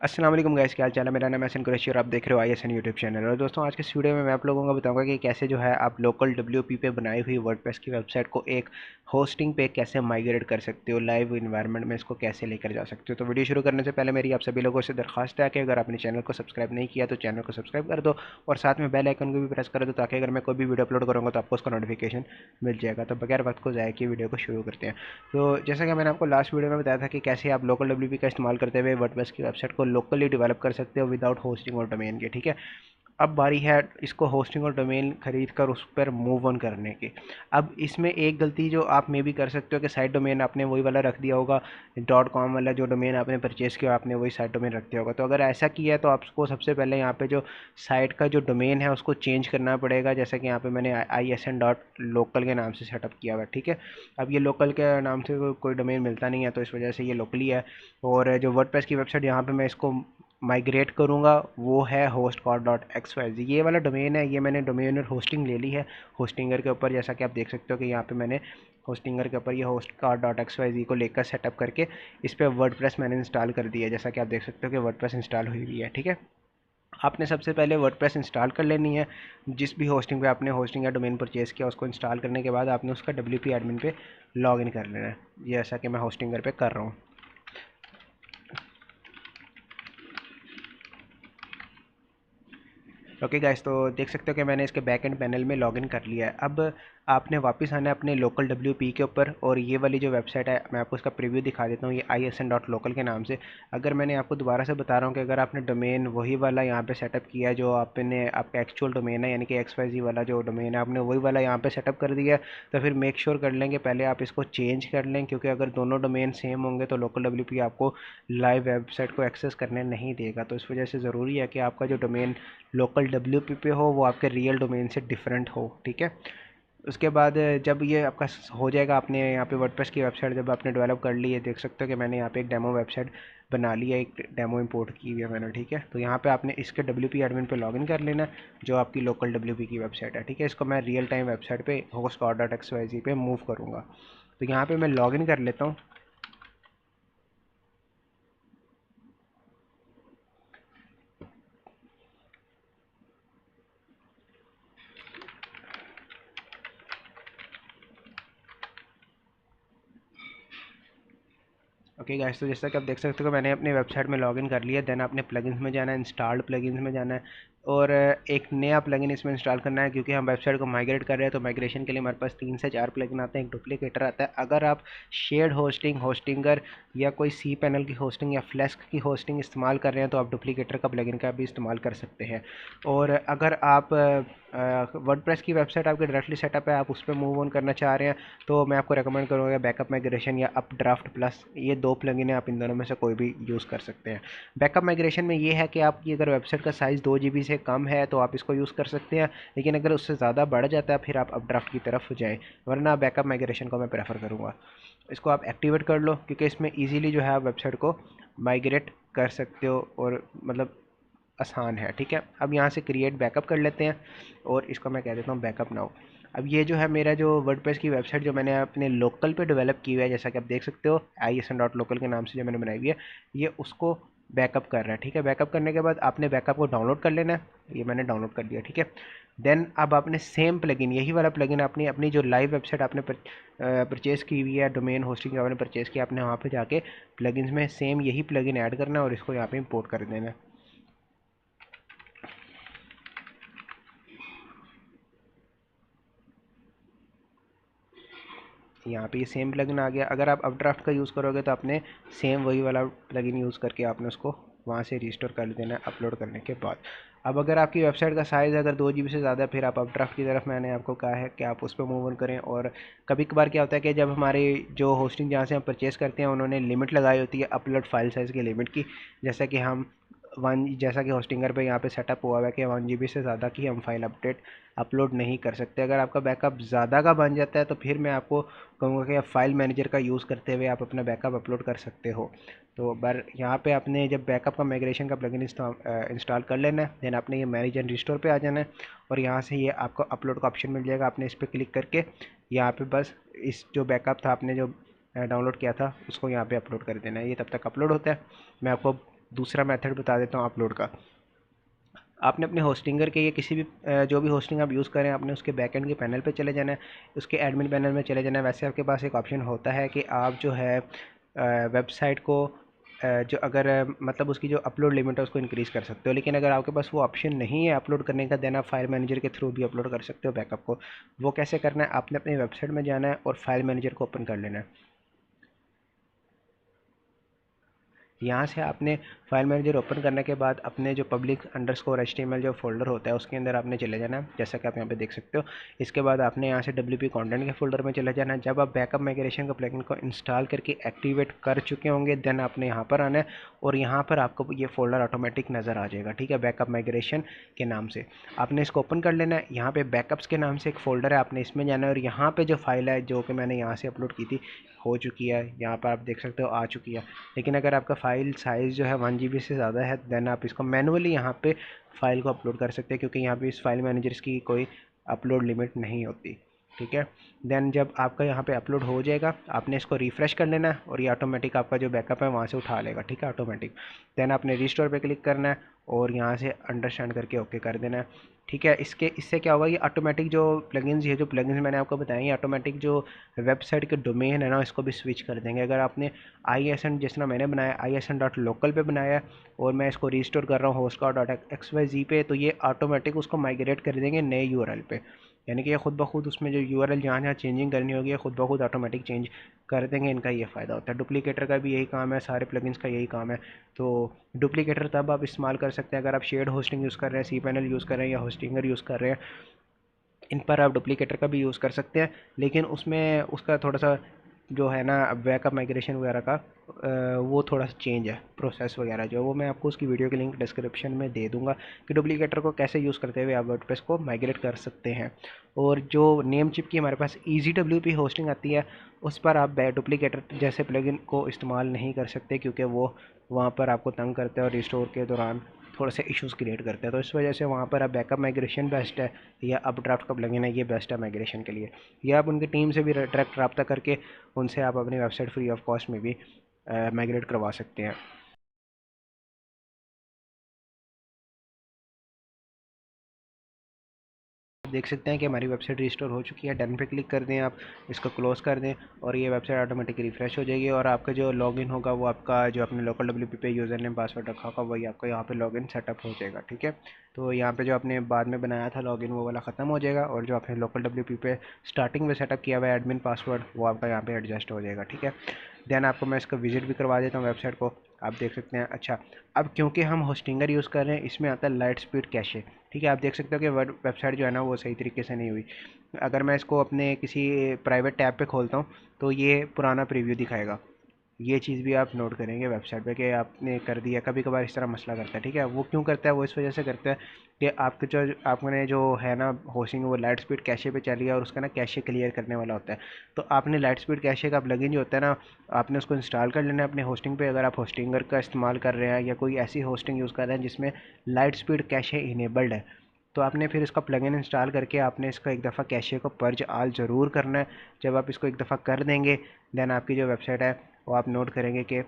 अस्सलाम वालेकुम गाइस, क्या हाल चाल है। मेरा नाम है हसन कुरैशी और आप देख रहे हो ISN यूट्यूब चैनल। और दोस्तों, आज के इस वीडियो में मैं आप लोगों को बताऊंगा कि कैसे जो है आप लोकल WP पे बनाई हुई वर्डप्रेस की वेबसाइट को एक होस्टिंग पे कैसे माइग्रेट कर सकते हो, लाइव इन्वायरमेंट में इसको कैसे लेकर जा सकते हो। तो वीडियो शुरू करने से पहले मेरी आप सभी लोगों से दरख्वास्त है कि अगर आपने चैनल को सब्सक्राइब नहीं किया तो चैनल को सब्सक्राइब कर दो और साथ में बेल आइकन को भी प्रेस कर दो, ताकि अगर मैं कोई भी वीडियो अपलोड करूँगा तो आपको उसका नोटिफिकेशन मिल जाएगा। तो बगैर वक्त को ज़ाया किए वीडियो को शुरू करते हैं। तो जैसा कि मैंने आपको लास्ट वीडियो में बताया था कि कैसे आप लोकल WP का इस्तेमाल करते हुए वर्डप्रेस की वेबसाइट को लोकली डेवलप कर सकते हो विदाउट होस्टिंग और डोमेन के। ठीक है, अब बारी है इसको होस्टिंग और डोमेन खरीद कर उस पर मूव ऑन करने की। अब इसमें एक गलती जो आप में भी कर सकते हो कि साइट डोमेन आपने वही वाला रख दिया होगा, .com वाला जो डोमेन आपने परचेज़ किया आपने वही साइट डोमेन रख दिया होगा। तो अगर ऐसा किया है तो आपको सबसे पहले यहाँ पे जो साइट का जो डोमेन है उसको चेंज करना पड़ेगा। जैसा कि यहाँ पे मैंने isn.local के नाम से सेटअप किया हुआ है। ठीक है, अब ये लोकल के नाम से कोई डोमेन मिलता नहीं है, तो इस वजह से ये लोकली है। और जो वर्डप्रेस की वेबसाइट यहाँ पे मैं इसको माइग्रेट करूँगा वो है hostcard.xyz। ये वाला डोमेन है, ये मैंने डोमेन और होस्टिंग ले ली है होस्टिंगर के ऊपर। जैसा कि आप देख सकते हो कि यहाँ पे मैंने होस्टिंगर के ऊपर ये hostcard.xyz को लेकर सेटअप करके इस पर वर्डप्रेस मैंने इंस्टॉल कर दिया है। जैसा कि आप देख सकते हो कि वर्डप्रेस इंस्टॉल हुई हुई है। ठीक है, आपने सबसे पहले वर्डप्रेस इंस्टॉल कर लेनी है। जिस भी होस्टिंग पे आपने होस्टिंग या डोमेन परचेज़ किया उसको इंस्टॉल करने के बाद आपने उसका WP एडमिन पे लॉगिन कर लेना है, जैसा कि मैं होस्टिंगर पे कर रहा हूँ। ओके गाइस, तो देख सकते हो कि मैंने इसके बैक एंड पैनल में लॉगिन कर लिया है। अब आपने वापस आना है अपने लोकल WP के ऊपर, और ये वाली जो वेबसाइट है मैं आपको इसका प्रीव्यू दिखा देता हूँ, ये isn.local के नाम से। अगर मैंने आपको दोबारा से बता रहा हूँ कि अगर आपने डोमेन वही वाला यहाँ पे सेटअप किया है जो आपने आपका एक्चुअल डोमेन है, यानी कि XYZ वाला जो डोमेन है आपने वही वाला यहाँ पे सेटअप कर दिया है, तो फिर मेक श्योर कर लेंगे पहले आप इसको चेंज कर लें, क्योंकि अगर दोनों डोमेन सेम होंगे तो लोकल WP आपको लाइव वेबसाइट को एक्सेस करने नहीं देगा। तो इस वजह से ज़रूरी है कि आपका जो डोमेन लोकल WP पे हो वो आपके रियल डोमेन से डिफरेंट हो। ठीक है, उसके बाद जब ये आपका हो जाएगा, आपने यहाँ पे वर्डप्रेस की वेबसाइट जब आपने डेवलप कर ली है, देख सकते हो कि मैंने यहाँ पे एक डेमो वेबसाइट बना ली है, एक डेमो इंपोर्ट की हुई है मैंने। ठीक है, तो यहाँ पे आपने इसके WP एडमिन पे लॉगिन कर लेना है जो आपकी लोकल WP की वेबसाइट है। ठीक है, इसको मैं रियल टाइम वेबसाइट पे hostcard.xyz पे मूव करूँगा। तो यहाँ पे मैं लॉगिन कर लेता हूँ। ओके गाइस, तो जैसा कि आप देख सकते हो कि मैंने अपनी वेबसाइट में लॉगिन कर लिया। देन आपने प्लगइन्स में जाना है, इंस्टॉल्ड प्लगइन्स में जाना है, और एक नया प्लगइन इसमें इंस्टॉल करना है। क्योंकि हम वेबसाइट को माइग्रेट कर रहे हैं तो माइग्रेशन के लिए हमारे पास 3 से 4 प्लगइन आते हैं, एक डुप्लीकेटर आता है। अगर आप शेयर्ड होस्टिंग, होस्टिंगर या कोई सी पैनल की होस्टिंग या फ्लैस्क की होस्टिंग इस्तेमाल कर रहे हैं तो आप डुप्लीकेटर का प्लगइन का भी इस्तेमाल कर सकते हैं। और अगर आप वर्डप्रेस की वेबसाइट आपके डायरेक्टली सेटअप है, आप उस पर मूव ऑन करना चाह रहे हैं, तो मैं आपको रेकमेंड करूँगा बैकअप माइग्रेशन या अपड्राफ्ट प्लस, ये 2 प्लगइन है, आप इन दोनों में से कोई भी यूज़ कर सकते हैं। बैकअप माइग्रेशन में ये है कि आपकी अगर वेबसाइट का साइज़ 2 GB से कम है तो आप इसको यूज़ कर सकते हैं, लेकिन अगर उससे ज़्यादा बढ़ जाता है फिर आप अपड्राफ्ट की तरफ जाएँ, वरना बैकअप माइग्रेशन को मैं प्रेफर करूँगा। इसको आप एक्टिवेट कर लो, क्योंकि इसमें ईजिली जो है आप वेबसाइट को माइग्रेट कर सकते हो, और मतलब आसान है। ठीक है, अब यहाँ से क्रिएट बैकअप कर लेते हैं और इसको मैं कह देता हूँ बैकअप नाउ। अब ये जो है मेरा जो वर्डप्रेस की वेबसाइट जो मैंने अपने लोकल पे डेवलप की हुई है, जैसा कि आप देख सकते हो isn.local के नाम से जो मैंने बनाई हुई है, ये उसको बैकअप कर रहा है। ठीक है, बैकअप करने के बाद आपने बैकअप को डाउनलोड कर लेना है, ये मैंने डाउनलोड कर दिया। ठीक है, देन अब आपने सेम प्लगइन, यही वाला प्लगइन अपनी अपनी जो लाइव वेबसाइट आपने परचेज़ की हुई है, डोमेन होस्टिंग आपने परचेज़ किया, आपने वहाँ पे जाके प्लगइन्स में सेम यही प्लगइन ऐड करना है और इसको यहाँ पे इंपोर्ट कर देना है। यहाँ पे ये सेम प्लगइन आ गया। अगर आप अपड्राफ्ट का यूज़ करोगे तो आपने सेम वही वाला प्लगइन यूज़ करके आपने उसको वहाँ से रिस्टोर कर देना है अपलोड करने के बाद। अब अगर आपकी वेबसाइट का साइज़ अगर 2 GB से ज़्यादा, फिर आप अपड्राफ्ट की तरफ, मैंने आपको कहा है कि आप उस पर मूव ऑन करें। और कभी कभार क्या होता है कि जब हमारे जो होस्टिंग जहाँ से हम परचेज़ करते हैं उन्होंने लिमिट लगाई होती है अपलोड फाइल साइज़ की लिमिट की, जैसा कि हम जैसा कि होस्टिंगर पे यहाँ पे सेटअप हुआ है कि 1 GB से ज़्यादा की हम फाइल अपलोड नहीं कर सकते। अगर आपका बैकअप ज़्यादा का बन जाता है तो फिर मैं आपको कहूँगा कि आप फाइल मैनेजर का यूज़ करते हुए आप अपना बैकअप अपलोड कर सकते हो। तो पर यहाँ पे आपने जब बैकअप का माइग्रेशन का प्लगइन इंस्टॉल कर लेना है, देन आपने ये मैनेज एंड रिस्टोर पे आ जाना है, और यहाँ से ये आपको अपलोड का ऑप्शन मिल जाएगा। आपने इस पर क्लिक करके यहाँ पे बस इस जो बैकअप था आपने जो डाउनलोड किया था उसको यहाँ पे अपलोड कर देना है। ये तब तक अपलोड होता है, मैं आपको दूसरा मेथड बता देता हूँ अपलोड का। आपने अपने होस्टिंगर के, या किसी भी जो भी होस्टिंग आप यूज़ करें, आपने उसके बैकएंड के पैनल पे चले जाना है, उसके एडमिन पैनल में चले जाना है। वैसे आपके पास एक ऑप्शन होता है कि आप जो है वेबसाइट को जो अगर मतलब उसकी जो अपलोड लिमिट है उसको इंक्रीज़ कर सकते हो। लेकिन अगर आपके पास वो ऑप्शन नहीं है अपलोड करने का, देन आप फाइल मैनेजर के थ्रू भी अपलोड कर सकते हो बैकअप को। वो कैसे करना है, आपने अपनी वेबसाइट में जाना है और फाइल मैनेजर को ओपन कर लेना है। यहाँ से आपने फाइल मैनेजर ओपन करने के बाद अपने जो पब्लिक अंडरस्कोर एचटीएमएल जो फोल्डर होता है उसके अंदर आपने चले जाना है, जैसा कि आप यहाँ पे देख सकते हो। इसके बाद आपने यहाँ से WP कंटेंट के फोल्डर में चले जाना है। जब आप बैकअप माइग्रेशन का प्लगइन को इंस्टॉल करके एक्टिवेट कर चुके होंगे, देन आपने यहाँ पर आना है और यहाँ पर आपको ये फोल्डर ऑटोमेटिक नज़र आ जाएगा, ठीक है, बैकअप माइग्रेशन के नाम से। आपने इसको ओपन कर लेना है। यहाँ पे बैकअप्स के नाम से एक फ़ोल्डर है, आपने इसमें जाना है और यहाँ पे जो फाइल है जो कि मैंने यहाँ से अपलोड की थी हो चुकी है, यहाँ पर आप देख सकते हो आ चुकी है। लेकिन अगर आपका फ़ाइल साइज़ जो है 1 GB से ज़्यादा है, देन आप इसको मैनुअली यहाँ पे फ़ाइल को अपलोड कर सकते हैं, क्योंकि यहाँ पे इस फाइल मैनेजर की कोई अपलोड लिमिट नहीं होती, ठीक है। देन जब आपका यहाँ पे अपलोड हो जाएगा, आपने इसको रिफ़्रेश कर लेना है और ये ऑटोमेटिक आपका जो बैकअप है वहाँ से उठा लेगा, ठीक है, ऑटोमेटिक। देन आपने रिस्टोर पे क्लिक करना है और यहाँ से अंडरस्टैंड करके ओके कर देना है, ठीक है। इससे क्या होगा, ये ऑटोमेटिक जो प्लगइन्स, ये जो प्लगइन्स मैंने आपको बताए, ये ऑटोमेटिक जो वेबसाइट के डोमेन है ना, इसको भी स्विच कर देंगे। अगर आपने ISN, जिस तरह मैंने बनाया ISN.local पे बनाया है और मैं इसको रिस्टोर कर रहा हूँ hostcard.xyz पे, तो ये ऑटोमेटिक उसको माइग्रेट कर देंगे नए URL पे। यानी कि ये खुद ब खुद उसमें जो URL जहाँ जहाँ चेंजिंग करनी होगी, खुद ब खुद ऑटोमेटिक चेंज कर देंगे। इनका ये फ़ायदा होता है। डुप्लीकेटर का भी यही काम है, सारे प्लगइन्स का यही काम है। तो डुप्लीकेटर तब आप इस्तेमाल कर सकते हैं अगर आप शेयर्ड होस्टिंग यूज़ कर रहे हैं, cPanel यूज़ कर रहे हैं या होस्टिंगर यूज़ कर रहे हैं। इन पर आप डुप्लीकेटर का भी यूज़ कर सकते हैं, लेकिन उसमें उसका थोड़ा सा जो है ना बैकअप माइग्रेशन वगैरह का वो थोड़ा सा चेंज है प्रोसेस वगैरह जो है, वो मैं आपको उसकी वीडियो की लिंक डिस्क्रिप्शन में दे दूंगा कि डुप्लीकेटर को कैसे यूज़ करते हुए आप वर्डप्रेस को माइग्रेट कर सकते हैं। और जो नेम चिप की हमारे पास EasyWP होस्टिंग आती है, उस पर आप डुप्लीकेटर जैसे प्लगइन को इस्तेमाल नहीं कर सकते, क्योंकि वो वहाँ पर आपको तंग करते हैं और रिस्टोर के दौरान थोड़े से इश्यूज़ क्रिएट करते हैं। तो इस वजह से वहाँ पर आप बैकअप माइग्रेशन बेस्ट है, या अपड्राफ्ट का प्लगइन है, ये बेस्ट है माइग्रेशन के लिए। या आप उनकी टीम से भी डायरेक्ट रब्ता करके उनसे आप अपनी वेबसाइट फ्री ऑफ कॉस्ट में भी माइग्रेट करवा सकते हैं। देख सकते हैं कि हमारी वेबसाइट रिस्टोर हो चुकी है। डन पे क्लिक कर दें, आप इसको क्लोज़ कर दें और ये वेबसाइट ऑटोमेटिक रिफ्रेश हो जाएगी और आपका जो लॉगिन होगा वो आपका जो आपने लोकल WP पे यूज़र नेम पासवर्ड रखा होगा वही आपका यहाँ पे लॉगिन सेटअप हो जाएगा, ठीक है। तो यहाँ पे जो आपने बाद में बनाया था लॉगिन वो वाला ख़त्म हो जाएगा और जो आपने लोकल WP पे स्टार्टिंग में सेटअप किया हुआ है एडमिन पासवर्ड, वो आपका यहाँ पे एडजस्ट हो जाएगा, ठीक है। देन आपको मैं इसका विजिट भी करवा देता हूँ वेबसाइट को, आप देख सकते हैं। अच्छा, अब क्योंकि हम होस्टिंगर यूज़ कर रहे हैं, इसमें आता है लाइट स्पीड कैशे, ठीक है। आप देख सकते हो कि वेबसाइट जो है ना वो सही तरीके से नहीं हुई। अगर मैं इसको अपने किसी प्राइवेट टैब पे खोलता हूँ तो ये पुराना प्रीव्यू दिखाएगा। ये चीज़ भी आप नोट करेंगे वेबसाइट पे कि आपने कर दिया। कभी कभार इस तरह मसला करता है, ठीक है। वो क्यों करता है, वो इस वजह से करता है कि आपके जो आपने जो है ना होस्टिंग, वो लाइट स्पीड कैशे पे चल रही है और उसका ना कैशे क्लियर करने वाला होता है। तो आपने लाइट स्पीड कैशे का प्लगइन जो होता है ना, आपने उसको इंस्टॉल कर लेना है अपने होस्टिंग पे। अगर आप होस्टिंगर का इस्तेमाल कर रहे हैं या कोई ऐसी होस्टिंग यूज़ कर रहे हैं जिसमें लाइट स्पीड कैशे इनेबल्ड है, तो आपने फिर इसका प्लगइन इंस्टॉल करके आपने इसका एक दफ़ा कैशे को पर्ज आल ज़रूर करना है। जब आप इसको एक दफ़ा कर देंगे, देन आपकी जो वेबसाइट है वो आप नोट करेंगे कि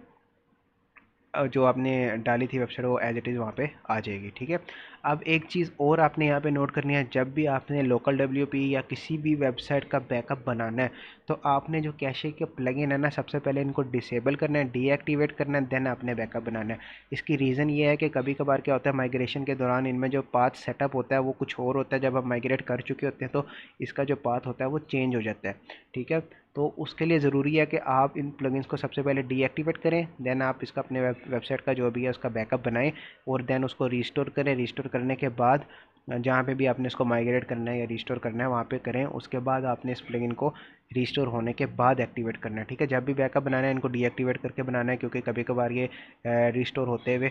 जो आपने डाली थी वेबसाइट वो एज इट इज़ वहाँ पे आ जाएगी, ठीक है। अब एक चीज़ और आपने यहाँ पे नोट करनी है, जब भी आपने लोकल WP या किसी भी वेबसाइट का बैकअप बनाना है, तो आपने जो कैशे के प्लगइन है ना, सबसे पहले इनको डिसेबल करना है, डीएक्टिवेट करना है, देन आपने बैकअप बनाना है। इसकी रीज़न ये है कि कभी कभार क्या होता है, माइग्रेशन के दौरान इनमें जो पाथ सेटअप होता है वो कुछ और होता है। जब आप माइग्रेट कर चुके होते हैं तो इसका जो पाथ होता है वो चेंज हो जाता है, ठीक है। तो उसके लिए ज़रूरी है कि आप इन प्लगइन्स को सबसे पहले डीएक्टिवेट करें, देन आप इसका अपने वेबसाइट का जो भी है उसका बैकअप बनाएं और देन उसको रिस्टोर करें। रिस्टोर करने के बाद जहाँ पे भी आपने इसको माइग्रेट करना है या रिस्टोर करना है वहाँ पे करें। उसके बाद आपने इस प्लगइन को रिस्टोर होने के बाद एक्टिवेट करना है, ठीक है। जब भी बैकअप बनाना है इनको डीएक्टिवेट करके बनाना है, क्योंकि कभी कभार ये रिस्टोर होते हुए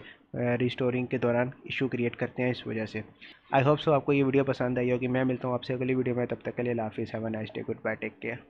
रिस्टोरिंग के दौरान इशू क्रिएट करते हैं, इस वजह से। आई होप सो आपको ये वीडियो पसंद आई होगी। मैं मिलता हूँ आपसे अगली वीडियो में, तब तक के लिए हाफिज़, have a nice day, goodbye, take care.